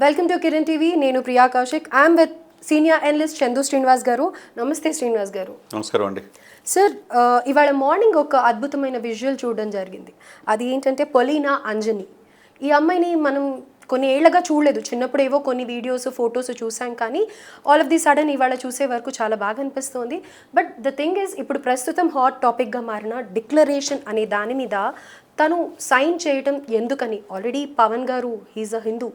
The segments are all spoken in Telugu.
Welcome to Kiran TV. నేను Priya Kaushik. I'm with senior analyst Chandu Srinivas గారు. నమస్తే శ్రీనివాస్ గారు. నమస్కారం అండి. సార్, ఇవాళ మార్నింగ్ ఒక అద్భుతమైన విజువల్ చూడడం జరిగింది. అది ఏంటంటే పొలీనా అంజని. ఈ అమ్మాయిని మనం కొన్ని ఏళ్లగా చూడలేదు. చిన్నప్పుడు ఏవో కొన్ని వీడియోస్ ఫొటోస్ చూసాం, కానీ ఆల్ ఆఫ్ ది సడన్ ఇవాళ చూసే వరకు చాలా బాగా అనిపిస్తుంది. బట్ ద థింగ్ ఈజ్, ఇప్పుడు ప్రస్తుతం హాట్ టాపిక్గా మారిన డిక్లరేషన్ అనే దాని మీద తను సైన్ చేయటం ఎందుకని? Already Pavan garu he's a Hindu,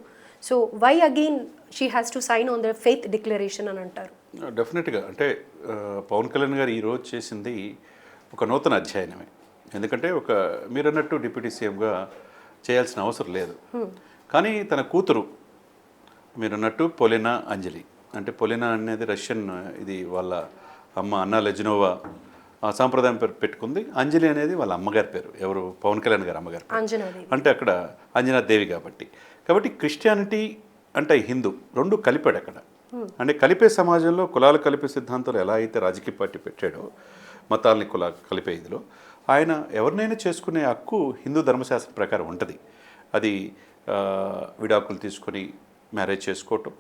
so why again she has to sign on the faith declaration అని అంటారు. డెఫినెట్గా అంటే పవన్ కళ్యాణ్ గారు ఈరోజు చేసింది ఒక నూతన అధ్యయనమే. ఎందుకంటే మీరు అన్నట్టు డిప్యూటీ సీఎంగా చేయాల్సిన అవసరం లేదు. కానీ తన కూతురు మీరు అన్నట్టు పొలినా అంజలి, అంటే పొలినా అనేది రష్యన్, ఇది వాళ్ళ అమ్మ అన్నా లెజ్నోవా ఆ సాంప్రదాయం పేరు పెట్టుకుంది. అంజలి అనేది వాళ్ళ అమ్మగారి పేరు, ఎవరు పవన్ కళ్యాణ్ గారు అమ్మగారు పేరు. అంటే అక్కడ అంజనాదేవి కాబట్టి క్రిస్టియానిటీ అంటే హిందూ రెండు కలిపాడు అక్కడ. అంటే కలిపే సమాజంలో కులాలు కలిపే సిద్ధాంతాలు ఎలా అయితే రాజకీయ పార్టీ పెట్టాడో, మతాలని కలిపే ఇదిలో ఆయన ఎవరినైనా చేసుకునే హక్కు హిందూ ధర్మశాస్త్రం ప్రకారం ఉంటుంది. అది విడాకులు తీసుకొని మ్యారేజ్ చేసుకోవటం,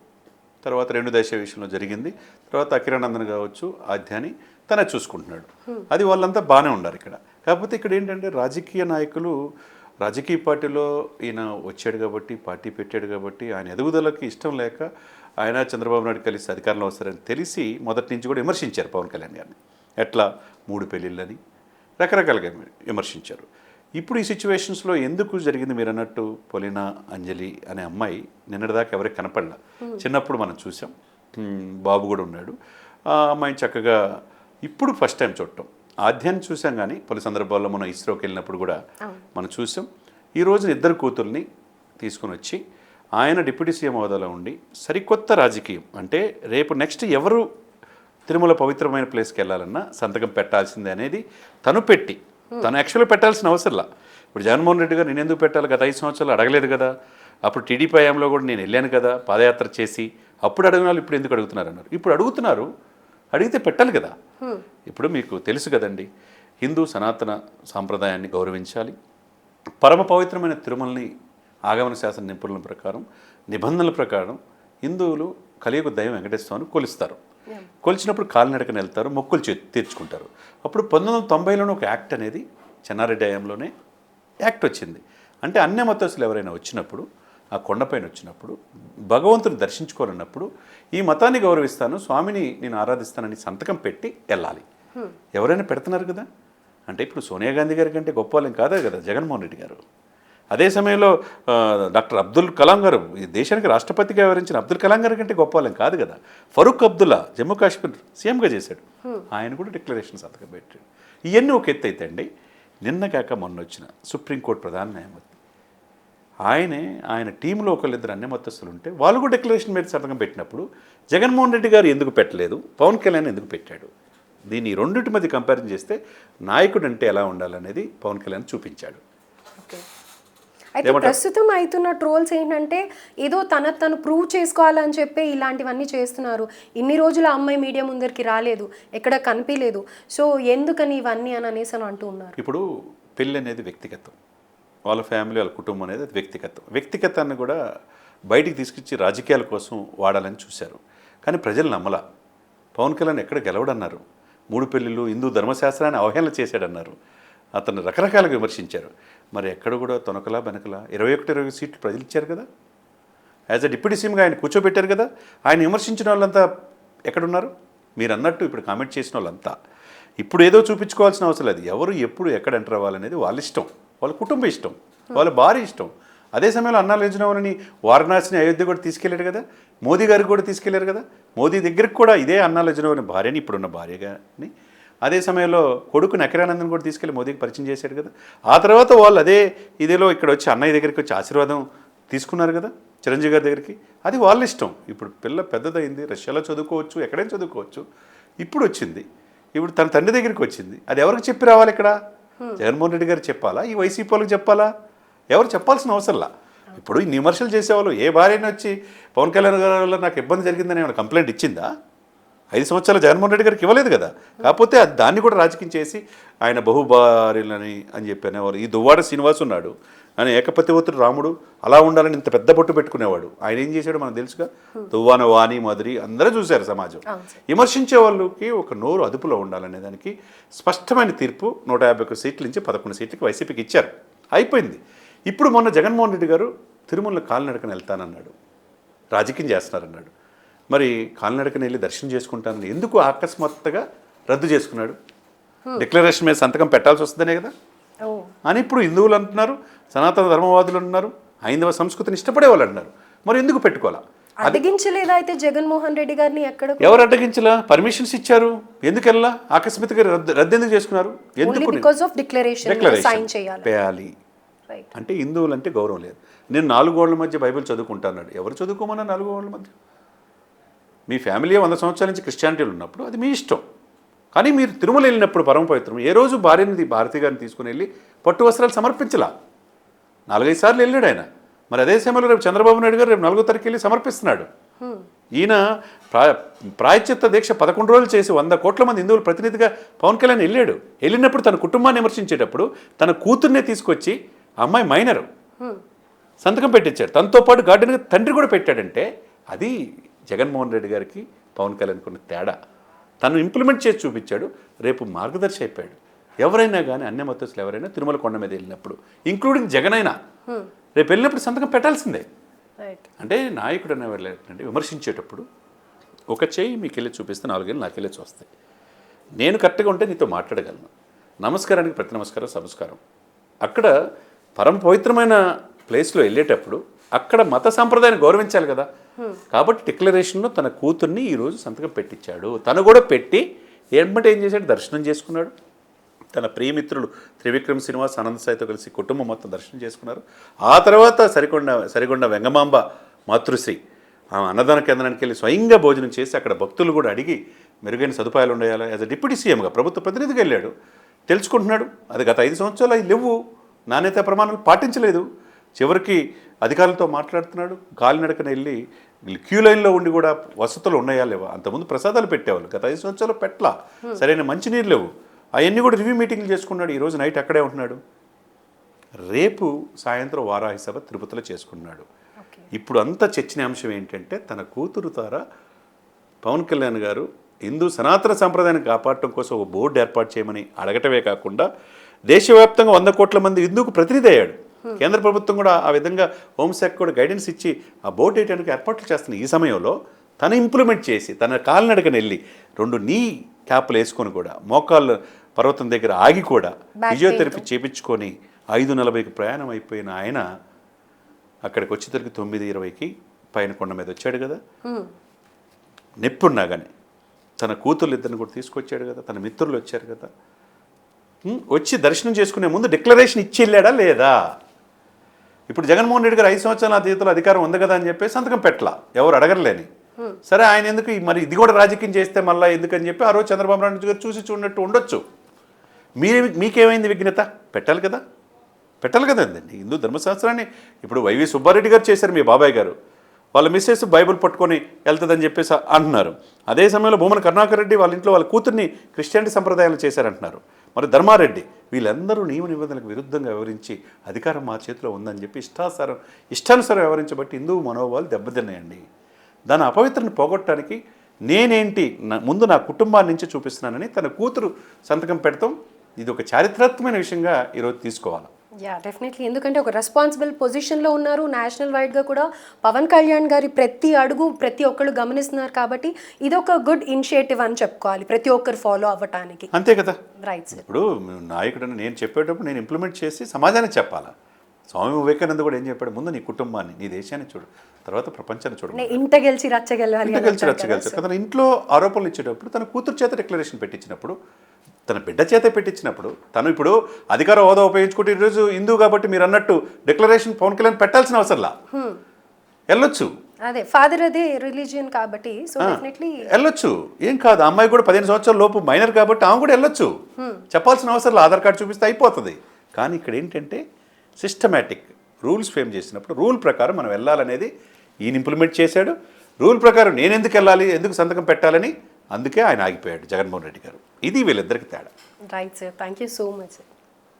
తర్వాత 2 దేశ విషయంలో జరిగింది. తర్వాత అఖిరానందన్ కావచ్చు, ఆధ్యాని తనే చూసుకుంటున్నాడు. అది వాళ్ళంతా బాగానే ఉన్నారు ఇక్కడ. కాకపోతే ఇక్కడ ఏంటంటే రాజకీయ నాయకులు రాజకీయ పార్టీలో ఈయన వచ్చాడు కాబట్టి, పార్టీ పెట్టాడు కాబట్టి, ఆయన ఎదుగుదలకి ఇష్టం లేక ఆయన చంద్రబాబు నాయుడు కలిసి అధికారంలో వస్తారని తెలిసి మొదటి నుంచి కూడా విమర్శించారు పవన్ కళ్యాణ్ గారిని. ఎట్లా 3 పెళ్ళిళ్ళని రకరకాలుగా విమర్శించారు. ఇప్పుడు ఈ సిచ్యువేషన్స్లో ఎందుకు జరిగింది? మీరు అన్నట్టు పొలినా అంజలి అనే అమ్మాయి నిన్నటిదాకా ఎవరికి కనపడలా. చిన్నప్పుడు మనం చూసాం, బాబు కూడా ఉన్నాడు. ఆ అమ్మాయిని చక్కగా ఇప్పుడు ఫస్ట్ టైం చూడటం. ఆధ్యాన్ని చూసాం, కానీ పలు సందర్భాల్లో మనం ఇస్రోకి వెళ్ళినప్పుడు కూడా మనం చూసాం. ఈరోజు 2 కూతుర్ని తీసుకుని వచ్చి ఆయన డిప్యూటీ సీఎం హోదాలో ఉండి సరికొత్త రాజకీయం, అంటే రేపు నెక్స్ట్ ఎవరు తిరుమల పవిత్రమైన ప్లేస్కి వెళ్ళాలన్నా సంతకం పెట్టాల్సిందే అనేది తను యాక్చువల్గా పెట్టాల్సిన అవసరంలా. ఇప్పుడు జగన్మోహన్ రెడ్డి గారు నేను ఎందుకు పెట్టాలి, గత 5 సంవత్సరాలు అడగలేదు కదా. అప్పుడు టీడీపీ హయాంలో కూడా నేను వెళ్ళాను కదా పాదయాత్ర చేసి, అప్పుడు అడిగిన వాళ్ళు ఇప్పుడు ఎందుకు అడుగుతున్నారు అన్నారు. ఇప్పుడు అడుగుతున్నారు, అడిగితే పెట్టాలి కదా. ఇప్పుడు మీకు తెలుసు కదండి, హిందూ సనాతన సాంప్రదాయాన్ని గౌరవించాలి. పరమ పవిత్రమైన తిరుమలని ఆగమన శాస్త్ర నిపుణుల ప్రకారం, నిబంధనల ప్రకారం హిందువులు కలియుగ దైవం వెంకటేశ్వరాన్ని కొలుస్తారు. కొలిచినప్పుడు కాలినడకని వెళ్తారు, మొక్కులు తీర్చుకుంటారు. అప్పుడు 1990లోనే ఒక యాక్ట్ అనేది చెన్నారెడ్డి హయాంలోనే యాక్ట్ వచ్చింది. అంటే అన్య మతస్థులు ఎవరైనా వచ్చినప్పుడు, ఆ కొండపైన వచ్చినప్పుడు భగవంతుని దర్శించుకోవాలన్నప్పుడు ఈ మతాన్ని గౌరవిస్తాను, స్వామిని నేను ఆరాధిస్తానని సంతకం పెట్టి వెళ్ళాలి. ఎవరైనా పెడుతున్నారు కదా. అంటే ఇప్పుడు సోనియా గాంధీ గారి కంటే గొప్ప వాళ్ళం కాదే కదా జగన్మోహన్ రెడ్డి గారు. అదే సమయంలో డాక్టర్ అబ్దుల్ కలాం గారు, ఈ దేశానికి రాష్ట్రపతిగా వివరించిన అబ్దుల్ కలాం గారి కంటే గొప్ప వాళ్ళం కాదు కదా. ఫరూక్ అబ్దుల్లా జమ్మూ కాశ్మీర్ సీఎంగా చేశాడు, ఆయన కూడా డిక్లరేషన్ సంతకం పెట్టాడు. ఇవన్నీ ఒక ఎత్తు అయితే అండి, నిన్న కాక మొన్న వచ్చిన సుప్రీంకోర్టు ప్రధాన న్యాయమూర్తి ఆయన టీంలో ఒకళ్ళిద్దరు అన్య మతస్థులు ఉంటే వాళ్ళు కూడా డిక్లరేషన్ మీద సంతకం పెట్టినప్పుడు జగన్మోహన్ రెడ్డి గారు ఎందుకు పెట్టలేదు, పవన్ కళ్యాణ్ ఎందుకు పెట్టాడు? దీన్ని రెండింటి మధ్య కంపారిజన్ చేస్తే నాయకుడు అంటే ఎలా ఉండాలనేది పవన్ కళ్యాణ్ చూపించాడు. అయితే ప్రస్తుతం అవుతున్న ట్రోల్స్ ఏంటంటే ఏదో తను ప్రూవ్ చేసుకోవాలని చెప్పి ఇలాంటివన్నీ చేస్తున్నారు. ఇన్ని రోజులు ఆ అమ్మాయి మీడియా ముందరికి రాలేదు, ఎక్కడ కనిపించలేదు, సో ఎందుకని ఇవన్నీ అని అనేసి అంటూ ఉన్నారు. ఇప్పుడు పెళ్ళి అనేది వ్యక్తిగతం, వాళ్ళ ఫ్యామిలీ వాళ్ళ కుటుంబం అనేది వ్యక్తిగతాన్ని కూడా బయటికి తీసుకొచ్చి రాజకీయాల కోసం వాడాలని చూశారు. కానీ ప్రజలు నమ్మలా. పవన్ కళ్యాణ్ ఎక్కడ గెలవడన్నారు, 3 పెళ్ళిళ్ళు, హిందూ ధర్మశాస్త్రాన్ని అవహేళన చేశాడన్నారు, అతను రకరకాలుగా విమర్శించారు. మరి ఎక్కడ కూడా తొనకలా బెనకలా 21 సీట్లు ప్రజలు ఇచ్చారు కదా. యాజ్ అ డిప్యూటీ సీఎంగా ఆయన కూర్చోబెట్టారు కదా. ఆయన విమర్శించిన వాళ్ళంతా ఎక్కడున్నారు? మీరు అన్నట్టు ఇప్పుడు కామెంట్ చేసిన వాళ్ళంతా ఇప్పుడు ఏదో చూపించుకోవాల్సిన అవసరం లేదు. ఎవరు ఎప్పుడు ఎక్కడ ఎంటర్ అవ్వాలనేది వాళ్ళ ఇష్టం, వాళ్ళ కుటుంబ ఇష్టం, వాళ్ళ భార్య ఇష్టం. అదే సమయంలో అన్నా లెజ్నోవాని వారణాసిని, అయోధ్య కూడా తీసుకెళ్ళాడు కదా. మోదీ గారికి కూడా తీసుకెళ్లారు కదా. మోదీ దగ్గరికి కూడా ఇదే అన్నా లెజ్నోవాని భార్యని, ఇప్పుడున్న భార్య గారిని, అదే సమయంలో కొడుకుని అఖిరానందన్ కూడా తీసుకెళ్ళి మోదీకి పరిచయం చేశాడు కదా. ఆ తర్వాత వాళ్ళు అదే ఇదేలో ఇక్కడ వచ్చి అన్నయ్య దగ్గరికి వచ్చి ఆశీర్వాదం తీసుకున్నారు కదా చిరంజీవి గారి దగ్గరికి. అది వాళ్ళ ఇష్టం. ఇప్పుడు పిల్ల పెద్దదైంది, రష్యాలో చదువుకోవచ్చు, ఎక్కడైనా చదువుకోవచ్చు. ఇప్పుడు వచ్చింది, ఇప్పుడు తన తండ్రి దగ్గరికి వచ్చింది. అది ఎవరికి చెప్పి రావాలి? ఇక్కడ జగన్మోహన్ రెడ్డి గారు చెప్పాలా, ఈ వైసీపీ వాళ్ళకి చెప్పాలా? ఎవరు చెప్పాల్సిన అవసరంలా. ఇప్పుడు ఇన్ని విమర్శలు చేసేవాళ్ళు ఏ భార్యని వచ్చి పవన్ కళ్యాణ్ గారి వల్ల నాకు ఇబ్బంది జరిగిందని ఏమైనా కంప్లైంట్ ఇచ్చిందా? 5 సంవత్సరాలు జగన్మోహన్ రెడ్డి గారికి ఇవ్వలేదు కదా. కాకపోతే దాన్ని కూడా రాజకీయం చేసి ఆయన బహుభార్యలని అని చెప్పి అనేవారు. ఈ దువ్వాడ శ్రీనివాస్ ఉన్నాడు, అని ఏకపతివతుడు రాముడు అలా ఉండాలని ఇంత పెద్ద బొట్టు పెట్టుకునేవాడు. ఆయన ఏం చేశాడు మనకు తెలుసుగా. తువ్వాన వాణి మధురి అందరూ చూశారు సమాజం. విమర్శించే వాళ్ళకి ఒక నోరు అదుపులో ఉండాలనే దానికి స్పష్టమైన తీర్పు 151 సీట్ల నుంచి 11 సీట్లకి వైసీపీకి ఇచ్చారు. అయిపోయింది. ఇప్పుడు మొన్న జగన్మోహన్ రెడ్డి గారు తిరుమల కాలినడకన వెళ్తానన్నాడు, రాజకీయం చేస్తున్నారన్నాడు. మరి కాలినడకన వెళ్ళి దర్శనం చేసుకుంటానని ఎందుకు అకస్మాత్తుగా రద్దు చేసుకున్నాడు? డిక్లరేషన్ మీద సంతకం పెట్టాల్సి వస్తుందనే కదా అని ఇప్పుడు హిందువులు అంటున్నారు, సనాతన ధర్మవాదులు అంటున్నారు, హైందవ సంస్కృతిని ఇష్టపడే వాళ్ళు అంటున్నారు. మరి ఎందుకు పెట్టుకోవాలా? అడ్డగించలేదా అయితే జగన్మోహన్ రెడ్డి గారిని? ఎక్కడ ఎవరు అడ్డగించలా? పర్మిషన్స్ ఇచ్చారు, ఎందుకు వెళ్ళా? ఆకస్మికంగా రద్దు ఎందుకు చేసుకున్నారు? ఎందుకు? సైన్ చేయాలి అంటే హిందువులు అంటే గౌరవం లేదు. నేను 4 గోడల మధ్య బైబిల్ చదువుకుంటాన్నాడు. ఎవరు చదువుకోమన్నా 4 గోడల మధ్య? మీ ఫ్యామిలీ 100 సంవత్సరాల నుంచి క్రిస్టియానిటీలు ఉన్నప్పుడు అది మీ ఇష్టం. కానీ మీరు తిరుమల వెళ్ళినప్పుడు పరమ పవిత్రం ఏ రోజు భారతి గారిని తీసుకుని వెళ్ళి పట్టు వస్త్రాలు సమర్పించలా. 4-5 సార్లు వెళ్ళాడు ఆయన. మరి అదే సమయంలో రేపు చంద్రబాబు నాయుడు గారు రేపు 4వ తారీఖు వెళ్ళి సమర్పిస్తున్నాడు. ఈయన ప్రాయశ్చిత్త దీక్ష 11 రోజులు చేసి 100 కోట్ల మంది హిందువుల ప్రతినిధిగా పవన్ కళ్యాణ్ వెళ్ళినప్పుడు తన కుటుంబాన్ని విమర్శించేటప్పుడు తన కూతుర్నే తీసుకొచ్చి, అమ్మాయి మైనరు, సంతకం పెట్టించాడు. తనతో పాటు గార్డెన్గా తండ్రి కూడా పెట్టాడంటే అది జగన్మోహన్ రెడ్డి గారికి పవన్ కళ్యాణ్కి ఉన్న తేడా. తను ఇంప్లిమెంట్ చేసి చూపించాడు, రేపు మార్గదర్శి అయిపోయాడు. ఎవరైనా కానీ అన్య మతస్థులు ఎవరైనా తిరుమల కొండ మీద వెళ్ళినప్పుడు, ఇంక్లూడింగ్ జగన్ అయినా రేపు వెళ్ళినప్పుడు సంతకం పెట్టాల్సిందే. అంటే నాయకుడు అనేవాళ్ళంటే విమర్శించేటప్పుడు ఒక చేయి మీకు వెళ్ళి చూపిస్తే 4 ఏళ్ళు నాకు వెళ్ళి చూస్తాయి. నేను కరెక్ట్గా ఉంటే నీతో మాట్లాడగలను. నమస్కారానికి ప్రతి నమస్కారం సంస్కారం. అక్కడ పరమ పవిత్రమైన ప్లేస్లో వెళ్ళేటప్పుడు అక్కడ మత సాంప్రదాయాన్ని గౌరవించాలి కదా. కాబట్టి డిక్లరేషన్లో తన కూతుర్ని ఈరోజు సంతకం పెట్టించాడు. తను కూడా పెట్టి ఏమంటే ఏం చేశాడు? దర్శనం చేసుకున్నాడు. తన ప్రియమిత్రులు త్రివిక్రమ్ శ్రీనివాస్, ఆనంద్ సాయితో కలిసి కుటుంబం మొత్తం దర్శనం చేసుకున్నారు. ఆ తర్వాత సరికొండ వెంగమాంబ మాతృశ్రీ అన్నదాన కేంద్రానికి వెళ్ళి స్వయంగా భోజనం చేసి అక్కడ భక్తులు కూడా అడిగి మెరుగైన సదుపాయాలు ఉండాలి. యాజ్ అ డిప్యూటీ సీఎంగా ప్రభుత్వ ప్రతినిధిగా వెళ్ళాడు, తెలుసుకుంటున్నాడు. అది గత 5 సంవత్సరాలు అవి లేవు, నాణ్యత ప్రమాణాలు పాటించలేదు. చివరికి అధికారులతో మాట్లాడుతున్నాడు. కాలినడకన వెళ్ళి క్యూ లైన్లో ఉండి కూడా వసతులు ఉన్నాయా లేవా? అంతకుముందు ప్రసాదాలు పెట్టేవాళ్ళు, గత 5 సంవత్సరాలు పెట్టలా. సరైన మంచినీరు లేవు. అవన్నీ కూడా రివ్యూ మీటింగ్లు చేసుకున్నాడు. ఈరోజు నైట్ అక్కడే ఉంటున్నాడు. రేపు సాయంత్రం వారాహి సభ తిరుపతిలో చేసుకున్నాడు. ఇప్పుడు అంత చర్చనీయాంశం ఏంటంటే తన కూతురు ద్వారా పవన్ కళ్యాణ్ గారు హిందూ సనాతన సంప్రదాయాన్ని కాపాడటం కోసం ఒక బోర్డు ఏర్పాటు చేయమని అడగటమే కాకుండా దేశవ్యాప్తంగా 100 కోట్ల మంది హిందూకు ప్రతినిధి అయ్యాడు. కేంద్ర ప్రభుత్వం కూడా ఆ విధంగా హోంశాఖ కూడా గైడెన్స్ ఇచ్చి ఆ బోర్డు వేయడానికి ఏర్పాట్లు చేస్తున్న ఈ సమయంలో తను ఇంప్లిమెంట్ చేసి తన కాలినడకన వెళ్ళి 2 నీ క్యాప్లు వేసుకొని కూడా మోకాళ్ళు పర్వతం దగ్గర ఆగి కూడా ఫిజియోథెరపీ చేయించుకొని 5:40కి ప్రయాణం అయిపోయిన ఆయన అక్కడికి వచ్చేసరికి 9:20కి పైన కొండ మీద వచ్చాడు కదా. నొప్పున్నా కానీ తన కూతుర్లు ఇద్దరిని కూడా తీసుకొచ్చాడు కదా, తన మిత్రులు వచ్చారు కదా. వచ్చి దర్శనం చేసుకునే ముందు డిక్లరేషన్ ఇచ్చి వెళ్ళాడా లేదా? ఇప్పుడు జగన్మోహన్ రెడ్డి గారు 5 సంవత్సరాల నా చేతిలో అధికారం ఉంది కదా అని చెప్పి సంతకం పెట్టలా, ఎవరు అడగలేని. సరే ఆయన ఎందుకు మరి ఇది కూడా రాజకీయం చేస్తే మళ్ళీ ఎందుకని చెప్పి ఆ రోజు చంద్రబాబు నాయుడు గారు చూసి చూడనట్టు ఉండొచ్చు. మీకేమైంది విఘ్నత? పెట్టాలి కదా అండి. హిందూ ధర్మశాస్త్రాన్ని ఇప్పుడు వైవి సుబ్బారెడ్డి గారు చేశారు, మీ బాబాయ్ గారు. వాళ్ళ మిస్సెస్ బైబుల్ పట్టుకొని వెళ్తుందని చెప్పేసి అంటున్నారు. అదే సమయంలో భూమన కరుణాకర్ రెడ్డి వాళ్ళ ఇంట్లో వాళ్ళ కూతుర్ని క్రిస్టియానిటీ సంప్రదాయాలు చేశారంటున్నారు. మరి ధర్మారెడ్డి వీళ్ళందరూ నియమ నిబంధనలకు విరుద్ధంగా వ్యవహరించి అధికారం మా చేతిలో ఉందని చెప్పి ఇష్టానుసారం వ్యవహరించబట్టి హిందూ మనోభావాలు దెబ్బతిన్నాయండి. దాని అపవిత్రను పోగొట్టడానికి నేనేంటి ముందు నా కుటుంబాన్ని నుంచి చూపిస్తున్నానని తన కూతురు సంతకం పెడతాం. ఇది ఒక చారిత్రాత్మకమైన విషయంగా ఈరోజు తీసుకోవాలి. డెఫినెట్లీ. ఎందుకంటే ఒక రెస్పాన్సిబుల్ పొజిషన్లో ఉన్నారు. నేషనల్ వైడ్గా కూడా పవన్ కళ్యాణ్ గారి ప్రతి అడుగు ప్రతి ఒక్కరు గమనిస్తున్నారు. కాబట్టి ఇది ఒక గుడ్ ఇనిషియేటివ్ అని చెప్పుకోవాలి, ప్రతి ఒక్కరు ఫాలో అవ్వటానికి. అంతే కదా. Right sir. ఇప్పుడు నాయకుడు నేను చెప్పేటప్పుడు నేను ఇంప్లిమెంట్ చేసి సమాజానికి చెప్పాలా. స్వామి వివేకానంద కూడా ఏం చెప్పాడు? ముందు నీ కుటుంబాన్ని, నీ దేశాన్ని చూడు, తర్వాత ప్రపంచాన్ని చూడు. ఇంట గెలిచి రచ్చగెలవాలి. తన ఇంట్లో ఆరోపణలు ఇచ్చేటప్పుడు తన కూతురు చేత డిక్లరేషన్ పెట్టించినప్పుడు, తన బిడ్డ చేత పెట్టించినప్పుడు, తను ఇప్పుడు అధికార హోదా ఉపయోగించుకుంటే ఈరోజు హిందూ కాబట్టి మీరు అన్నట్టు డిక్లరేషన్ పవన్ కళ్యాణ్ పెట్టాల్సిన అవసరంలా, వెళ్ళొచ్చు. అదే ఫాదర్ అదే రిలీజియన్ కాబట్టి సో డెఫినెట్లీ వెళ్ళొచ్చు, ఏం కాదు. అమ్మాయి కూడా 15 సంవత్సరాల లోపు మైనర్ కాబట్టి ఆమె కూడా వెళ్ళొచ్చు. చెప్పాల్సిన అవసరం ఆధార్ కార్డు చూపిస్తే అయిపోతుంది. కానీ ఇక్కడ ఏంటంటే సిస్టమేటిక్ రూల్స్ ఫ్రేమ్ చేసినప్పుడు రూల్ ప్రకారం మనం వెళ్ళాలనేది ఈయన ఇంప్లిమెంట్ చేశాడు. రూల్ ప్రకారం నేను ఎందుకు వెళ్ళాలి, ఎందుకు సంతకం పెట్టాలని అందుకే ఆయన ఆగిపోయాడు జగన్మోహన్ రెడ్డి గారు. ఇది వీళ్ళిద్దరికి తేడా. Right sir, thank you so much.